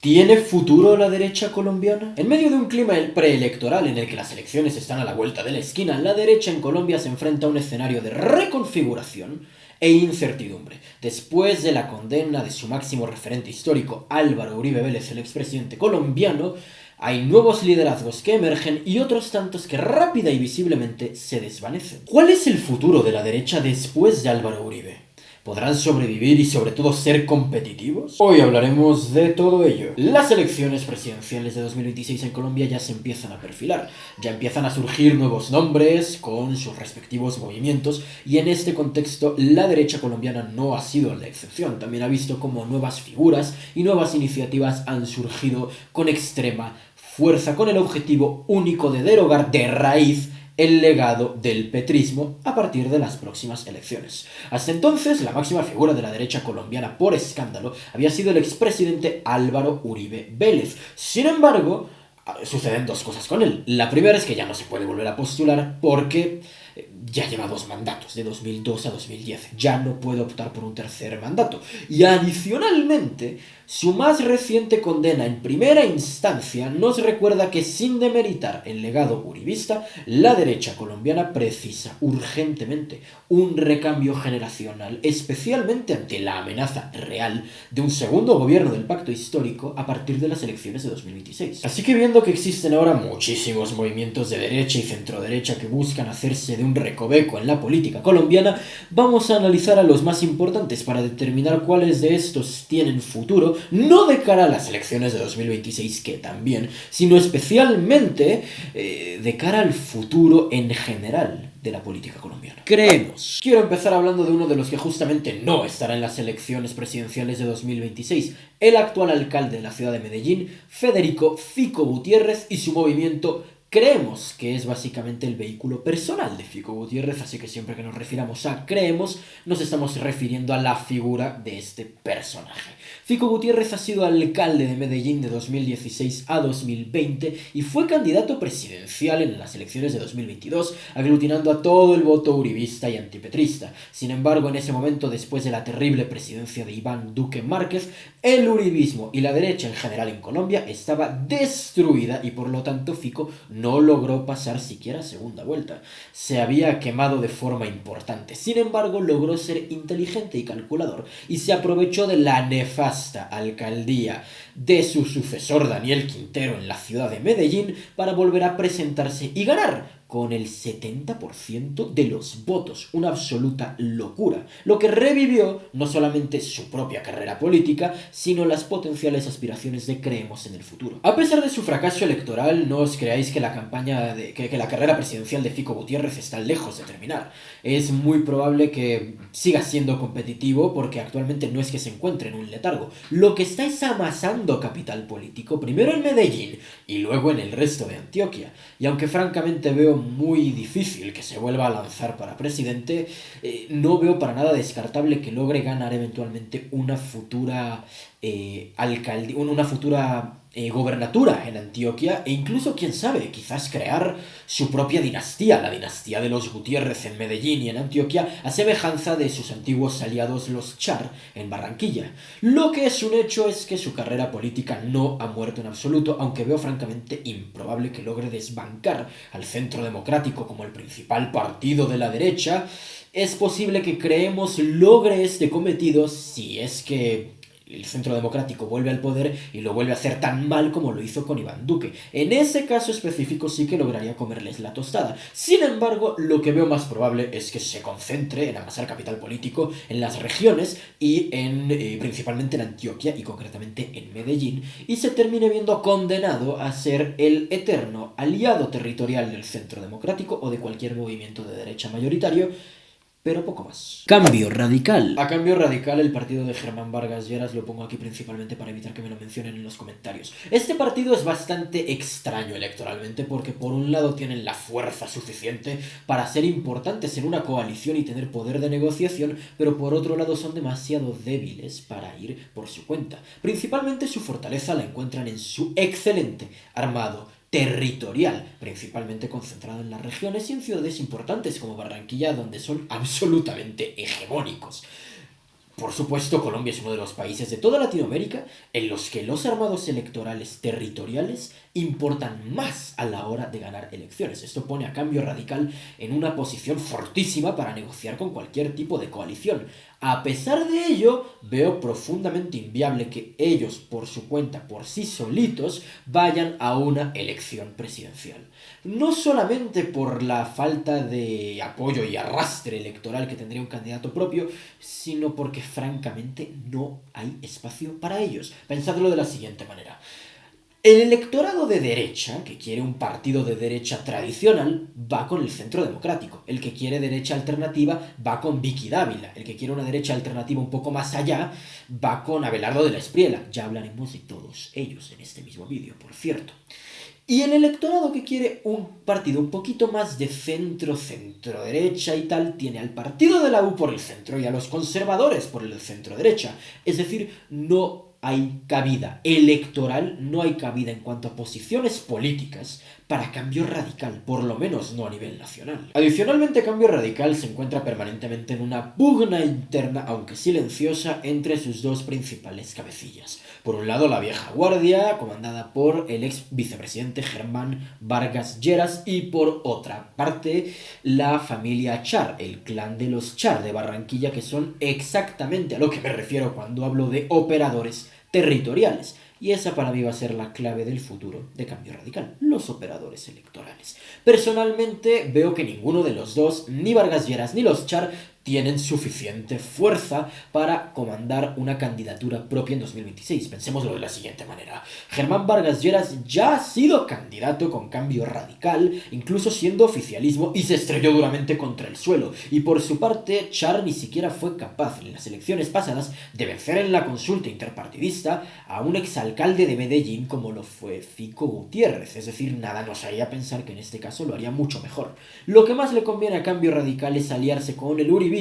¿Tiene futuro la derecha colombiana? En medio de un clima preelectoral en el que las elecciones están a la vuelta de la esquina, la derecha en Colombia se enfrenta a un escenario de reconfiguración e incertidumbre. Después de la condena de su máximo referente histórico, Álvaro Uribe Vélez, el expresidente colombiano, hay nuevos liderazgos que emergen y otros tantos que rápida y visiblemente se desvanecen. ¿Cuál es el futuro de la derecha después de Álvaro Uribe? ¿Podrán sobrevivir y sobre todo ser competitivos? Hoy hablaremos de todo ello. Las elecciones presidenciales de 2026 en Colombia ya se empiezan a perfilar, ya empiezan a surgir nuevos nombres con sus respectivos movimientos y en este contexto la derecha colombiana no ha sido la excepción. También ha visto cómo nuevas figuras y nuevas iniciativas han surgido con extrema fuerza, con el objetivo único de derogar de raíz el legado del petrismo a partir de las próximas elecciones. Hasta entonces, la máxima figura de la derecha colombiana por escándalo había sido el expresidente Álvaro Uribe Vélez. Sin embargo, suceden dos cosas con él. La primera es que ya no se puede volver a postular porque ya lleva 2 mandatos, de 2002 a 2010. Ya no puede optar por un tercer mandato. Y adicionalmente, su más reciente condena en primera instancia nos recuerda que sin demeritar el legado uribista, la derecha colombiana precisa urgentemente un recambio generacional, especialmente ante la amenaza real de un segundo gobierno del pacto histórico a partir de las elecciones de 2026. Así que viendo que existen ahora muchísimos movimientos de derecha y centroderecha que buscan hacerse de un recoveco en la política colombiana, vamos a analizar a los más importantes para determinar cuáles de estos tienen futuro, no de cara a las elecciones de 2026, que también, sino especialmente de cara al futuro en general de la política colombiana. Creemos. Quiero empezar hablando de uno de los que justamente no estará en las elecciones presidenciales de 2026, el actual alcalde de la ciudad de Medellín, Federico Fico Gutiérrez, y su movimiento Creemos, que es básicamente el vehículo personal de Fico Gutiérrez, así que siempre que nos refiramos a Creemos, nos estamos refiriendo a la figura de este personaje. Fico Gutiérrez ha sido alcalde de Medellín de 2016 a 2020 y fue candidato presidencial en las elecciones de 2022, aglutinando a todo el voto uribista y antipetrista. Sin embargo, en ese momento, después de la terrible presidencia de Iván Duque Márquez, el uribismo y la derecha en general en Colombia estaba destruida y por lo tanto Fico no logró pasar siquiera a segunda vuelta. Se había quemado de forma importante. Sin embargo, logró ser inteligente y calculador y se aprovechó de la nefasta alcaldía de su sucesor Daniel Quintero en la ciudad de Medellín para volver a presentarse y ganar con el 70% de los votos, una absoluta locura, lo que revivió no solamente su propia carrera política, sino las potenciales aspiraciones de Creemos en el futuro. A pesar de su fracaso electoral, no os creáis que la carrera presidencial de Fico Gutiérrez está lejos de terminar. Es muy probable que siga siendo competitivo porque actualmente no es que se encuentre en un letargo. Lo que está es amasando capital político, primero en Medellín y luego en el resto de Antioquia. Y aunque francamente veo muy difícil que se vuelva a lanzar para presidente, no veo para nada descartable que logre ganar eventualmente una futura alcaldía, una futura gobernatura en Antioquia e incluso, quién sabe, quizás crear su propia dinastía, la dinastía de los Gutiérrez en Medellín y en Antioquia, a semejanza de sus antiguos aliados los Char en Barranquilla. Lo que es un hecho es que su carrera política no ha muerto en absoluto, aunque veo francamente improbable que logre desbancar al Centro Democrático como el principal partido de la derecha. Es posible que Creemos logre este cometido si es que el Centro Democrático vuelve al poder y lo vuelve a hacer tan mal como lo hizo con Iván Duque. En ese caso específico sí que lograría comerles la tostada. Sin embargo, lo que veo más probable es que se concentre en amasar capital político en las regiones y principalmente en Antioquia y concretamente en Medellín, y se termine viendo condenado a ser el eterno aliado territorial del Centro Democrático o de cualquier movimiento de derecha mayoritario, pero poco más. Cambio radical. A Cambio Radical, el partido de Germán Vargas Lleras, lo pongo aquí principalmente para evitar que me lo mencionen en los comentarios. Este partido es bastante extraño electoralmente porque por un lado tienen la fuerza suficiente para ser importantes en una coalición y tener poder de negociación, pero por otro lado son demasiado débiles para ir por su cuenta. Principalmente su fortaleza la encuentran en su excelente armado territorial, principalmente concentrado en las regiones y en ciudades importantes como Barranquilla, donde son absolutamente hegemónicos. Por supuesto, Colombia es uno de los países de toda Latinoamérica en los que los armados electorales territoriales importan más a la hora de ganar elecciones. Esto pone a Cambio Radical en una posición fortísima para negociar con cualquier tipo de coalición. A pesar de ello, veo profundamente inviable que ellos, por su cuenta, por sí solitos, vayan a una elección presidencial. No solamente por la falta de apoyo y arrastre electoral que tendría un candidato propio, sino porque francamente no hay espacio para ellos. Pensadlo de la siguiente manera. El electorado de derecha, que quiere un partido de derecha tradicional, va con el Centro Democrático. El que quiere derecha alternativa va con Vicky Dávila. El que quiere una derecha alternativa un poco más allá va con Abelardo de la Espriella. Ya hablaremos de todos ellos en este mismo vídeo, por cierto. Y el electorado que quiere un partido un poquito más de centro-derecha y tal, tiene al partido de la U por el centro y a los conservadores por el centro-derecha. Es decir, no hay cabida electoral, no hay cabida en cuanto a posiciones políticas para Cambio Radical, por lo menos no a nivel nacional. Adicionalmente, Cambio Radical se encuentra permanentemente en una pugna interna, aunque silenciosa, entre sus dos principales cabecillas. Por un lado, la vieja guardia, comandada por el ex vicepresidente Germán Vargas Lleras, y por otra parte, la familia Char, el clan de los Char de Barranquilla, que son exactamente a lo que me refiero cuando hablo de operadores territoriales. Y esa para mí va a ser la clave del futuro de Cambio Radical, los operadores electorales. Personalmente veo que ninguno de los dos, ni Vargas Lleras ni los Char, tienen suficiente fuerza para comandar una candidatura propia en 2026. Pensémoslo de la siguiente manera. Germán Vargas Lleras ya ha sido candidato con Cambio Radical, incluso siendo oficialismo, y se estrelló duramente contra el suelo. Y por su parte, Char ni siquiera fue capaz en las elecciones pasadas de vencer en la consulta interpartidista a un exalcalde de Medellín como lo fue Fico Gutiérrez. Es decir, nada nos haría pensar que en este caso lo haría mucho mejor. Lo que más le conviene a Cambio Radical es aliarse con el uribismo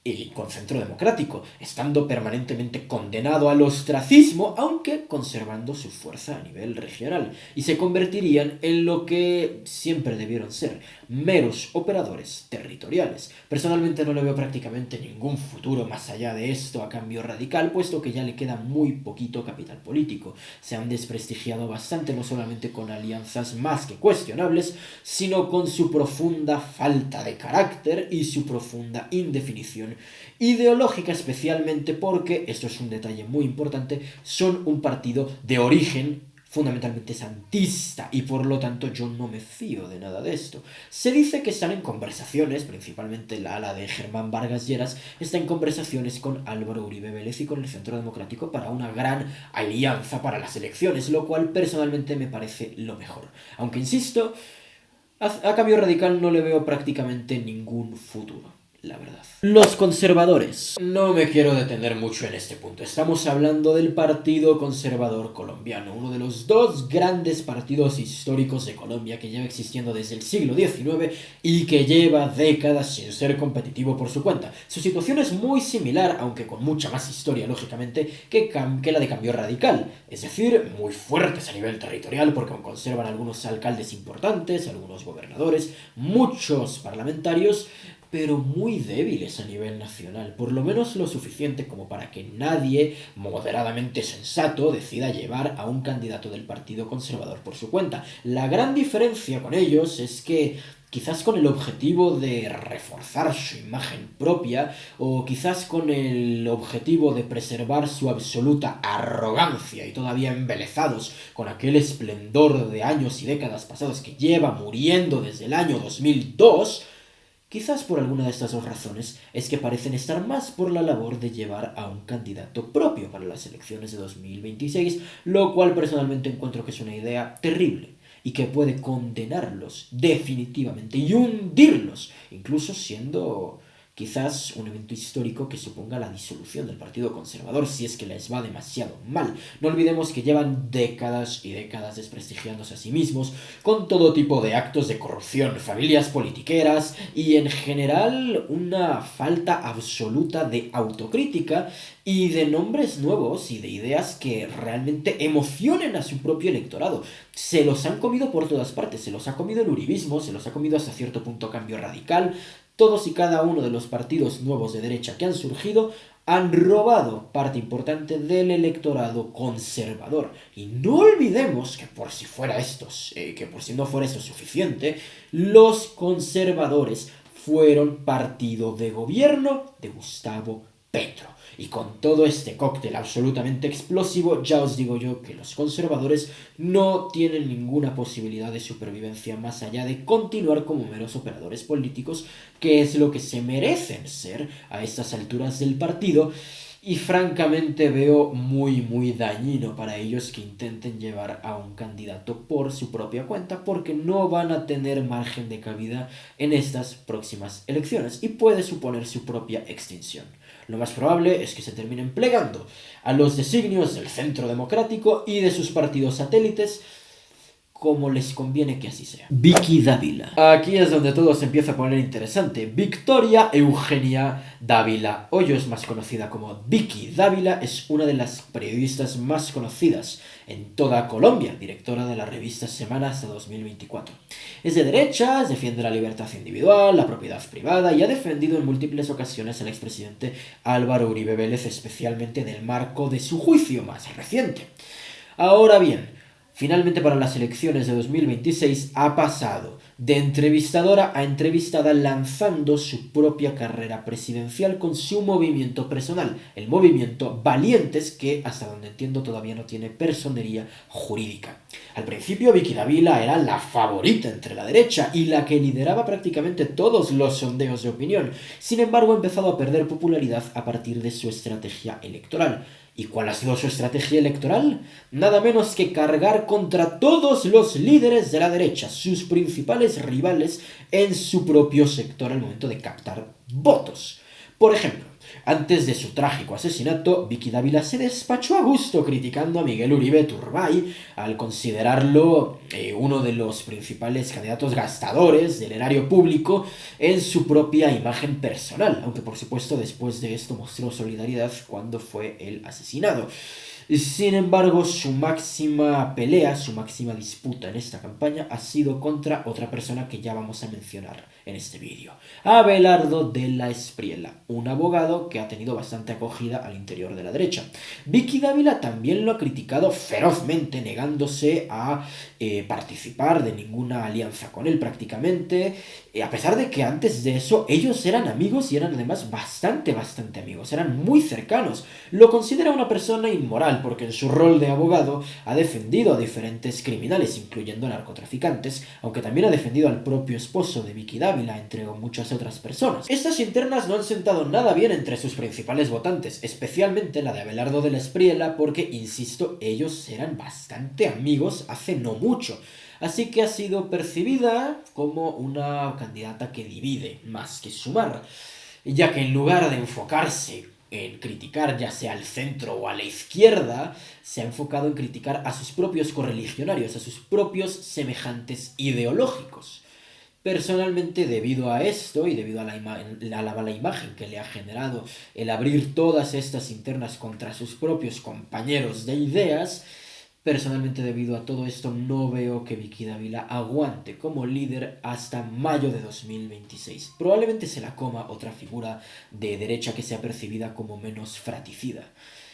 y con Centro Democrático, estando permanentemente condenado al ostracismo, aunque conservando su fuerza a nivel regional, y se convertirían en lo que siempre debieron ser, meros operadores territoriales. Personalmente no le veo prácticamente ningún futuro más allá de esto a Cambio Radical, puesto que ya le queda muy poquito capital político. Se han desprestigiado bastante, no solamente con alianzas más que cuestionables, sino con su profunda falta de carácter y su profunda indefinición ideológica, especialmente porque, esto es un detalle muy importante, son un partido de origen fundamentalmente santista y por lo tanto yo no me fío de nada de esto. Se dice que están en conversaciones, principalmente la ala de Germán Vargas Lleras, está en conversaciones con Álvaro Uribe Vélez y con el Centro Democrático para una gran alianza para las elecciones, lo cual personalmente me parece lo mejor. Aunque insisto, a Cambio Radical no le veo prácticamente ningún futuro, la verdad. Los conservadores. No me quiero detener mucho en este punto. Estamos hablando del Partido Conservador Colombiano, uno de los dos grandes partidos históricos de Colombia que lleva existiendo desde el siglo XIX y que lleva décadas sin ser competitivo por su cuenta. Su situación es muy similar, aunque con mucha más historia, lógicamente, que la de Cambio Radical. Es decir, muy fuertes a nivel territorial porque conservan algunos alcaldes importantes, algunos gobernadores, muchos parlamentarios, pero muy débiles a nivel nacional, por lo menos lo suficiente como para que nadie moderadamente sensato decida llevar a un candidato del Partido Conservador por su cuenta. La gran diferencia con ellos es que quizás con el objetivo de reforzar su imagen propia, o quizás con el objetivo de preservar su absoluta arrogancia y todavía embelezados con aquel esplendor de años y décadas pasados que lleva muriendo desde el año 2002, quizás por alguna de estas dos razones es que parecen estar más por la labor de llevar a un candidato propio para las elecciones de 2026, lo cual personalmente encuentro que es una idea terrible y que puede condenarlos definitivamente y hundirlos, incluso siendo quizás un evento histórico que suponga la disolución del Partido Conservador si es que les va demasiado mal. No olvidemos que llevan décadas y décadas desprestigiándose a sí mismos con todo tipo de actos de corrupción, familias politiqueras y en general una falta absoluta de autocrítica y de nombres nuevos y de ideas que realmente emocionen a su propio electorado. Se los han comido por todas partes, se los ha comido el uribismo, se los ha comido hasta cierto punto Cambio Radical, Todos y cada uno de los partidos nuevos de derecha que han surgido han robado parte importante del electorado conservador. Y no olvidemos que por si no fuera esto suficiente, los conservadores fueron partido de gobierno de Gustavo Petro. Y con todo este cóctel absolutamente explosivo, ya os digo yo que los conservadores no tienen ninguna posibilidad de supervivencia más allá de continuar como meros operadores políticos, que es lo que se merecen ser a estas alturas del partido. Y francamente veo muy dañino para ellos que intenten llevar a un candidato por su propia cuenta, porque no van a tener margen de cabida en estas próximas elecciones y puede suponer su propia extinción. Lo más probable es que se terminen plegando a los designios del Centro Democrático y de sus partidos satélites, como les conviene que así sea. Vicky Dávila. Aquí es donde todo se empieza a poner interesante. Victoria Eugenia Dávila Hoyos, más conocida como Vicky Dávila, es una de las periodistas más conocidas en toda Colombia, directora de la revista Semana hasta 2024. Es de derechas, defiende la libertad individual, la propiedad privada y ha defendido en múltiples ocasiones al expresidente Álvaro Uribe Vélez, especialmente en el marco de su juicio más reciente. Ahora bien, finalmente para las elecciones de 2026 ha pasado de entrevistadora a entrevistada, lanzando su propia carrera presidencial con su movimiento personal, el movimiento Valientes, que hasta donde entiendo todavía no tiene personería jurídica. Al principio Vicky Dávila era la favorita entre la derecha y la que lideraba prácticamente todos los sondeos de opinión. Sin embargo, ha empezado a perder popularidad a partir de su estrategia electoral. ¿Y cuál ha sido su estrategia electoral? Nada menos que cargar contra todos los líderes de la derecha, sus principales rivales en su propio sector al momento de captar votos. Por ejemplo, antes de su trágico asesinato, Vicky Dávila se despachó a gusto criticando a Miguel Uribe Turbay al considerarlo uno de los principales candidatos gastadores del erario público en su propia imagen personal, aunque por supuesto después de esto mostró solidaridad cuando fue el asesinado. Sin embargo, su máxima pelea, su máxima disputa en esta campaña ha sido contra otra persona que ya vamos a mencionar en este vídeo. Abelardo de la Espriella, un abogado que ha tenido bastante acogida al interior de la derecha. Vicky Dávila también lo ha criticado ferozmente, negándose a participar de ninguna alianza con él prácticamente, a pesar de que antes de eso ellos eran amigos y eran además bastante amigos, eran muy cercanos. Lo considera una persona inmoral porque en su rol de abogado ha defendido a diferentes criminales, incluyendo narcotraficantes, aunque también ha defendido al propio esposo de Vicky Dávila, entre muchas otras personas. Estas internas no han sentado nada bien entre sus principales votantes, especialmente la de Abelardo de la Espriella, porque, insisto, ellos eran bastante amigos hace no mucho. Así que ha sido percibida como una candidata que divide más que sumar, ya que en lugar de enfocarse en criticar ya sea al centro o a la izquierda, se ha enfocado en criticar a sus propios correligionarios, a sus propios semejantes ideológicos. Personalmente, debido a esto y debido a la mala imagen que le ha generado el abrir todas estas internas contra sus propios compañeros de ideas, personalmente debido a todo esto no veo que Vicky Dávila aguante como líder hasta mayo de 2026. Probablemente se la coma otra figura de derecha que sea percibida como menos fratricida.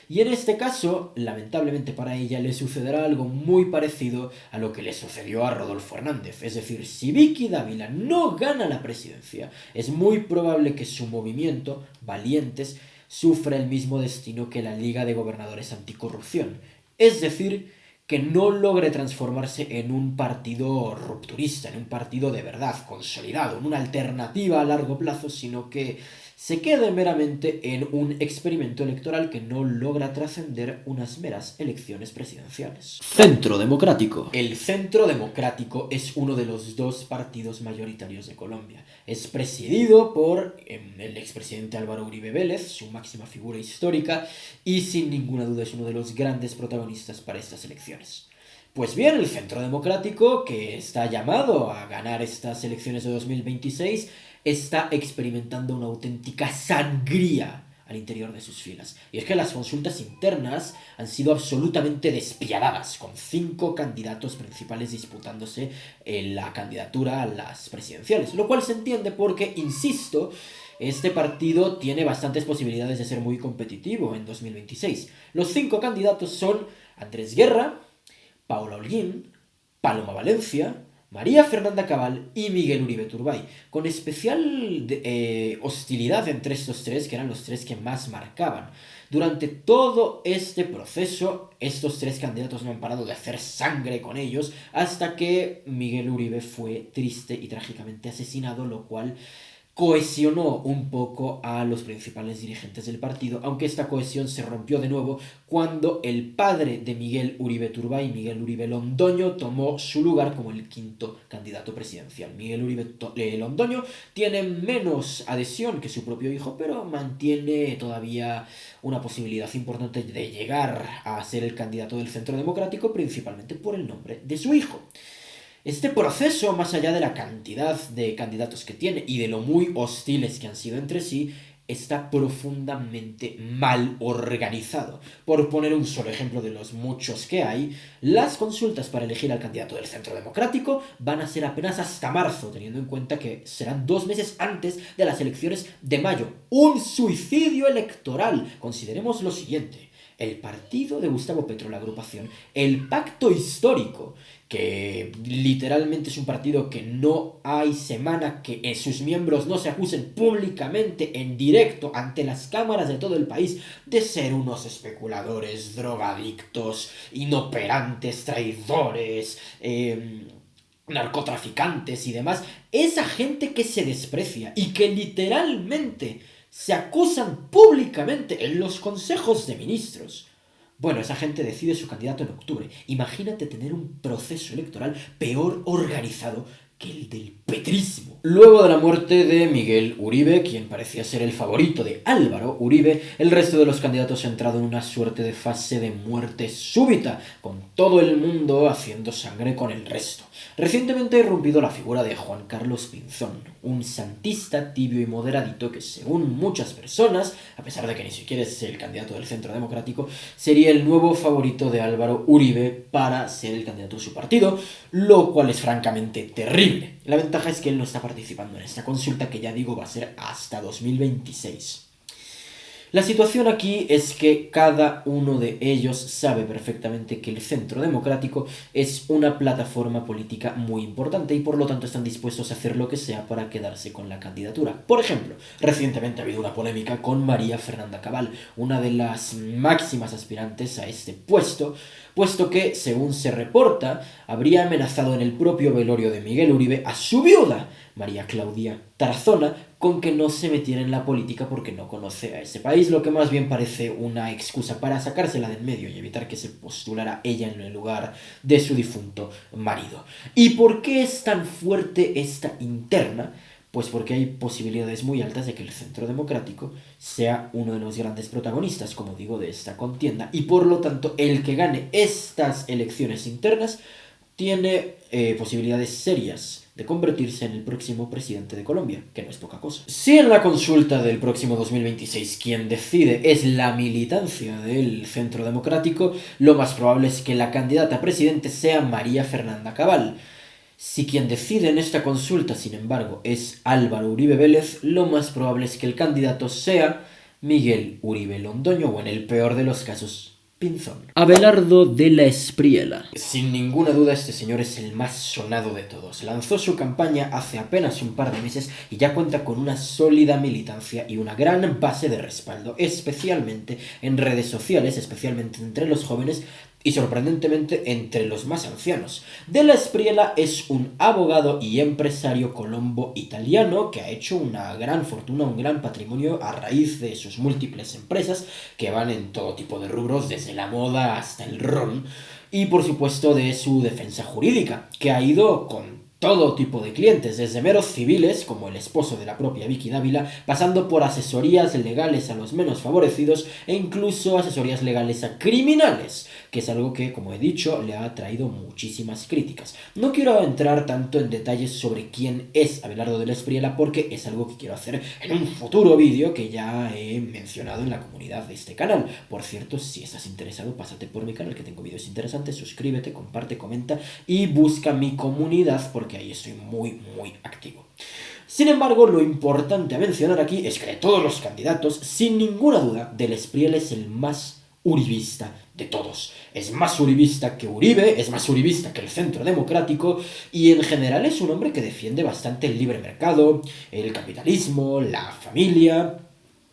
Y en este caso, lamentablemente para ella, le sucederá algo muy parecido a lo que le sucedió a Rodolfo Hernández. Es decir, si Vicky Dávila no gana la presidencia, es muy probable que su movimiento, Valientes, sufra el mismo destino que la Liga de Gobernadores Anticorrupción. Es decir, que no logre transformarse en un partido rupturista, en un partido de verdad, consolidado, en una alternativa a largo plazo, sino que se quede meramente en un experimento electoral que no logra trascender unas meras elecciones presidenciales. Centro Democrático. El Centro Democrático es uno de los dos partidos mayoritarios de Colombia. Es presidido por el expresidente Álvaro Uribe Vélez, su máxima figura histórica, y sin ninguna duda es uno de los grandes protagonistas para estas elecciones. Pues bien, el Centro Democrático, que está llamado a ganar estas elecciones de 2026, está experimentando una auténtica sangría al interior de sus filas. Y es que las consultas internas han sido absolutamente despiadadas, con 5 candidatos principales disputándose la candidatura a las presidenciales, lo cual se entiende porque, insisto, este partido tiene bastantes posibilidades de ser muy competitivo en 2026. Los 5 candidatos son Andrés Guerra, Paula Holguín, Paloma Valencia, María Fernanda Cabal y Miguel Uribe Turbay, con especial hostilidad entre estos 3, que eran los 3 que más marcaban. Durante todo este proceso, estos 3 candidatos no han parado de hacer sangre con ellos, hasta que Miguel Uribe fue triste y trágicamente asesinado, lo cual cohesionó un poco a los principales dirigentes del partido, aunque esta cohesión se rompió de nuevo cuando el padre de Miguel Uribe Turbay, Miguel Uribe Londoño, tomó su lugar como el 5º candidato presidencial. Miguel Uribe Londoño tiene menos adhesión que su propio hijo, pero mantiene todavía una posibilidad importante de llegar a ser el candidato del Centro Democrático, principalmente por el nombre de su hijo. Este proceso, más allá de la cantidad de candidatos que tiene y de lo muy hostiles que han sido entre sí, está profundamente mal organizado. Por poner un solo ejemplo de los muchos que hay, las consultas para elegir al candidato del Centro Democrático van a ser apenas hasta marzo, teniendo en cuenta que serán 2 meses antes de las elecciones de mayo. ¡Un suicidio electoral! Consideremos lo siguiente: el partido de Gustavo Petro, la agrupación, el Pacto Histórico, que literalmente es un partido que no hay semana que sus miembros no se acusen públicamente en directo ante las cámaras de todo el país de ser unos especuladores, drogadictos, inoperantes, traidores, narcotraficantes y demás. Esa gente que se desprecia y que literalmente se acusan públicamente en los consejos de ministros. Bueno, esa gente decide su candidato en octubre. Imagínate tener un proceso electoral peor organizado que el del petrismo. Luego de la muerte de Miguel Uribe, quien parecía ser el favorito de Álvaro Uribe, el resto de los candidatos ha entrado en una suerte de fase de muerte súbita, con todo el mundo haciendo sangre con el resto. Recientemente ha irrumpido la figura de Juan Carlos Pinzón, un santista tibio y moderadito que, según muchas personas, a pesar de que ni siquiera es el candidato del Centro Democrático, sería el nuevo favorito de Álvaro Uribe para ser el candidato de su partido, lo cual es francamente terrible. La ventaja es que él no está participando en esta consulta, que ya digo va a ser hasta 2026. La situación aquí es que cada uno de ellos sabe perfectamente que el Centro Democrático es una plataforma política muy importante y por lo tanto están dispuestos a hacer lo que sea para quedarse con la candidatura. Por ejemplo, recientemente ha habido una polémica con María Fernanda Cabal, una de las máximas aspirantes a este puesto que, según se reporta, habría amenazado en el propio velorio de Miguel Uribe a su viuda, María Claudia Tarazona, con que no se metiera en la política porque no conoce a ese país, lo que más bien parece una excusa para sacársela de en medio y evitar que se postulara ella en el lugar de su difunto marido. ¿Y por qué es tan fuerte esta interna? Pues porque hay posibilidades muy altas de que el Centro Democrático sea uno de los grandes protagonistas, como digo, de esta contienda. Y por lo tanto, el que gane estas elecciones internas tiene posibilidades serias de convertirse en el próximo presidente de Colombia, que no es poca cosa. Si en la consulta del próximo 2026 quien decide es la militancia del Centro Democrático, lo más probable es que la candidata a presidente sea María Fernanda Cabal. Si quien decide en esta consulta, sin embargo, es Álvaro Uribe Vélez, lo más probable es que el candidato sea Miguel Uribe Londoño, o en el peor de los casos, Pinzón. Abelardo de la Espriella. Sin ninguna duda, este señor es el más sonado de todos. Lanzó su campaña hace apenas un par de meses y ya cuenta con una sólida militancia y una gran base de respaldo, especialmente en redes sociales, especialmente entre los jóvenes y sorprendentemente entre los más ancianos. De la Espriella es un abogado y empresario colombo-italiano que ha hecho una gran fortuna, un gran patrimonio a raíz de sus múltiples empresas que van en todo tipo de rubros, desde la moda hasta el ron, y por supuesto de su defensa jurídica, que ha ido con todo tipo de clientes, desde meros civiles, como el esposo de la propia Vicky Dávila, pasando por asesorías legales a los menos favorecidos e incluso asesorías legales a criminales, que es algo que, como he dicho, le ha traído muchísimas críticas. No quiero entrar tanto en detalles sobre quién es Abelardo del Espriella porque es algo que quiero hacer en un futuro vídeo que ya he mencionado en la comunidad de este canal. Por cierto, si estás interesado, pásate por mi canal que tengo vídeos interesantes, suscríbete, comparte, comenta y busca mi comunidad porque ahí estoy muy activo. Sin embargo, lo importante a mencionar aquí es que de todos los candidatos, sin ninguna duda, del Espriella es el más uribista de todos. Es más uribista que Uribe, es más uribista que el Centro Democrático y en general es un hombre que defiende bastante el libre mercado, el capitalismo, la familia,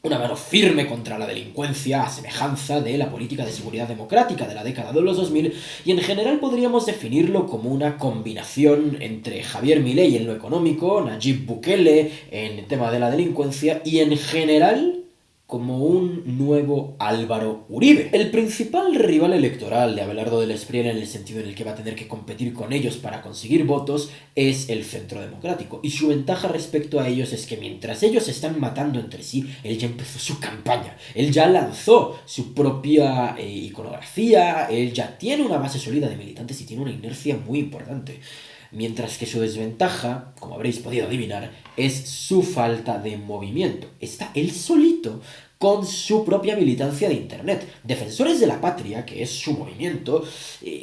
una mano firme contra la delincuencia a semejanza de la política de seguridad democrática de la década de los 2000 y en general podríamos definirlo como una combinación entre Javier Milei en lo económico, Nayib Bukele en el tema de la delincuencia y en general como un nuevo Álvaro Uribe. El principal rival electoral de Abelardo del Espriella en el sentido en el que va a tener que competir con ellos para conseguir votos es el Centro Democrático. Y su ventaja respecto a ellos es que mientras ellos se están matando entre sí, él ya empezó su campaña. Él ya lanzó su propia iconografía, él ya tiene una base sólida de militantes y tiene una inercia muy importante. Mientras que su desventaja, como habréis podido adivinar, es su falta de movimiento. Está él solito con su propia militancia de Internet. Defensores de la Patria, que es su movimiento,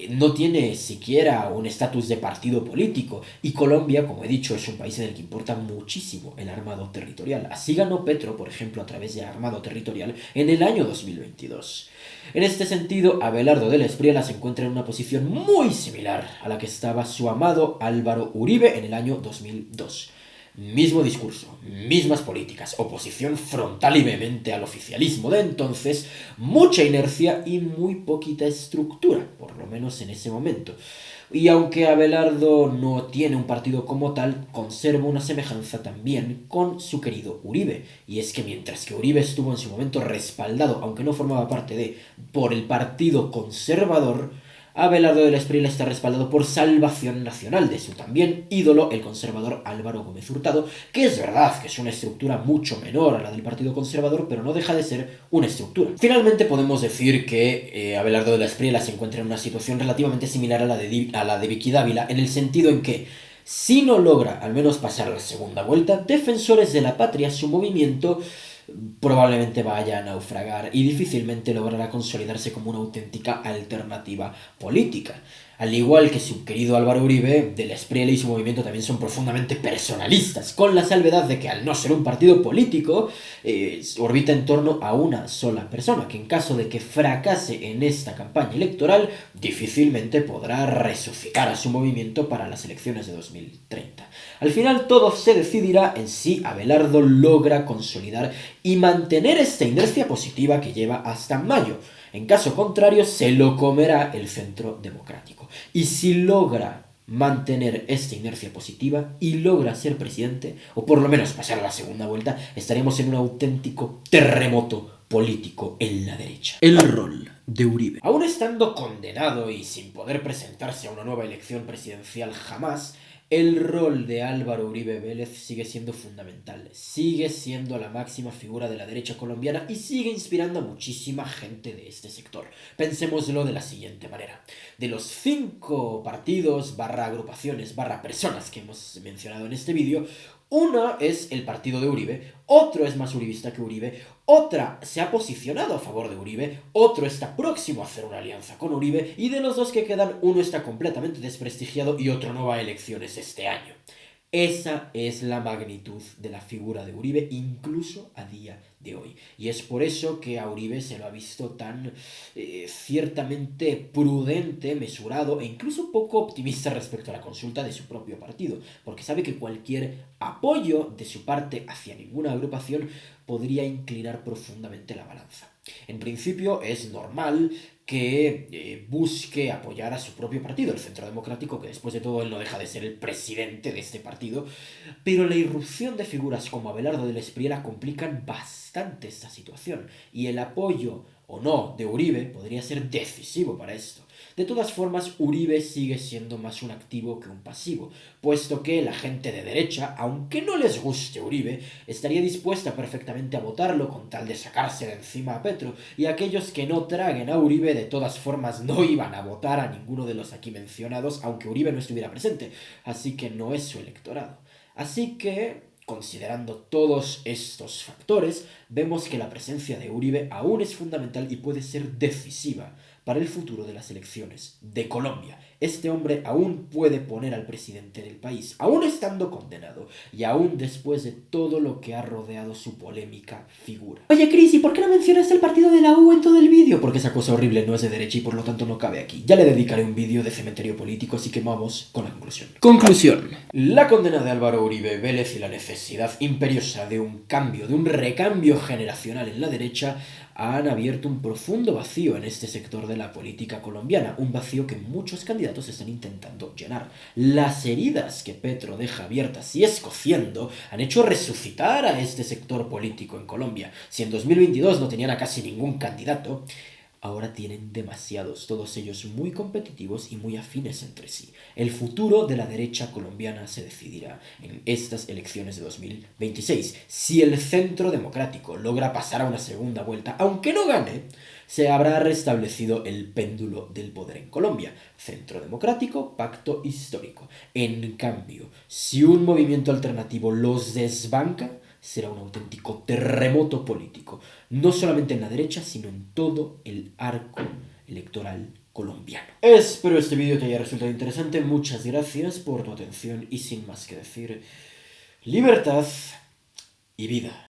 no tiene siquiera un estatus de partido político. Y Colombia, como he dicho, es un país en el que importa muchísimo el armado territorial. Así ganó Petro, por ejemplo, a través de armado territorial en el año 2022. En este sentido, Abelardo del Espriella se encuentra en una posición muy similar a la que estaba su amado Álvaro Uribe en el año 2002. Mismo discurso, mismas políticas, oposición frontal y vehemente al oficialismo de entonces, mucha inercia y muy poquita estructura, por lo menos en ese momento. Y aunque Abelardo no tiene un partido como tal, conserva una semejanza también con su querido Uribe. Y es que mientras que Uribe estuvo en su momento respaldado, aunque no formaba parte por el Partido Conservador, Abelardo del Espriella está respaldado por Salvación Nacional, de su también ídolo, el conservador Álvaro Gómez Hurtado, que es verdad que es una estructura mucho menor a la del Partido Conservador, pero no deja de ser una estructura. Finalmente podemos decir que Abelardo del Espriella se encuentra en una situación relativamente similar a la de Vicky Dávila, en el sentido en que si no logra al menos pasar a la segunda vuelta, Defensores de la Patria, su movimiento, probablemente vaya a naufragar y difícilmente logrará consolidarse como una auténtica alternativa política. Al igual que su querido Álvaro Uribe, del Espriella y su movimiento también son profundamente personalistas, con la salvedad de que al no ser un partido político, orbita en torno a una sola persona, que en caso de que fracase en esta campaña electoral, difícilmente podrá resucitar a su movimiento para las elecciones de 2030. Al final todo se decidirá en si Abelardo logra consolidar y mantener esta inercia positiva que lleva hasta mayo. En caso contrario, se lo comerá el Centro Democrático. Y si logra mantener esta inercia positiva y logra ser presidente, o por lo menos pasar a la segunda vuelta, estaremos en un auténtico terremoto político en la derecha. El rol de Uribe. Aún estando condenado y sin poder presentarse a una nueva elección presidencial jamás, el rol de Álvaro Uribe Vélez sigue siendo fundamental, sigue siendo la máxima figura de la derecha colombiana y sigue inspirando a muchísima gente de este sector. Pensémoslo de la siguiente manera. De los 5 partidos, agrupaciones, personas que hemos mencionado en este vídeo, una es el partido de Uribe, otro es más uribista que Uribe, otra se ha posicionado a favor de Uribe, otro está próximo a hacer una alianza con Uribe y de los dos que quedan, uno está completamente desprestigiado y otro no va a elecciones este año. Esa es la magnitud de la figura de Uribe, incluso a día de hoy. Y es por eso que a Uribe se lo ha visto tan ciertamente prudente, mesurado e incluso poco optimista respecto a la consulta de su propio partido, porque sabe que cualquier apoyo de su parte hacia ninguna agrupación podría inclinar profundamente la balanza. En principio es normal que busque apoyar a su propio partido, el Centro Democrático, que después de todo él no deja de ser el presidente de este partido, pero la irrupción de figuras como Abelardo del Espriella complican bastante esta situación, y el apoyo o no de Uribe podría ser decisivo para esto. De todas formas, Uribe sigue siendo más un activo que un pasivo, puesto que la gente de derecha, aunque no les guste Uribe, estaría dispuesta perfectamente a votarlo con tal de sacarse de encima a Petro, y aquellos que no traguen a Uribe de todas formas no iban a votar a ninguno de los aquí mencionados, aunque Uribe no estuviera presente, así que no es su electorado. Así que, considerando todos estos factores, vemos que la presencia de Uribe aún es fundamental y puede ser decisiva para el futuro de las elecciones de Colombia. Este hombre aún puede poner al presidente del país, aún estando condenado y aún después de todo lo que ha rodeado su polémica figura. Oye, Cris, ¿y por qué no mencionaste el partido de la U en todo el vídeo? Porque esa cosa horrible no es de derecha y por lo tanto no cabe aquí. Ya le dedicaré un vídeo de cementerio político, así que vamos con la conclusión. Conclusión. La condena de Álvaro Uribe Vélez y la necesidad imperiosa de un cambio, de un recambio generacional en la derecha han abierto un profundo vacío en este sector de la política colombiana, un vacío que muchos candidatos están intentando llenar. Las heridas que Petro deja abiertas y escociendo han hecho resucitar a este sector político en Colombia. Si en 2022 no tenían a casi ningún candidato, ahora tienen demasiados, todos ellos muy competitivos y muy afines entre sí. El futuro de la derecha colombiana se decidirá en estas elecciones de 2026. Si el Centro Democrático logra pasar a una segunda vuelta, aunque no gane, se habrá restablecido el péndulo del poder en Colombia. Centro Democrático, pacto histórico. En cambio, si un movimiento alternativo los desbanca, será un auténtico terremoto político, no solamente en la derecha, sino en todo el arco electoral colombiano. Espero este vídeo te haya resultado interesante, muchas gracias por tu atención y sin más que decir, libertad y vida.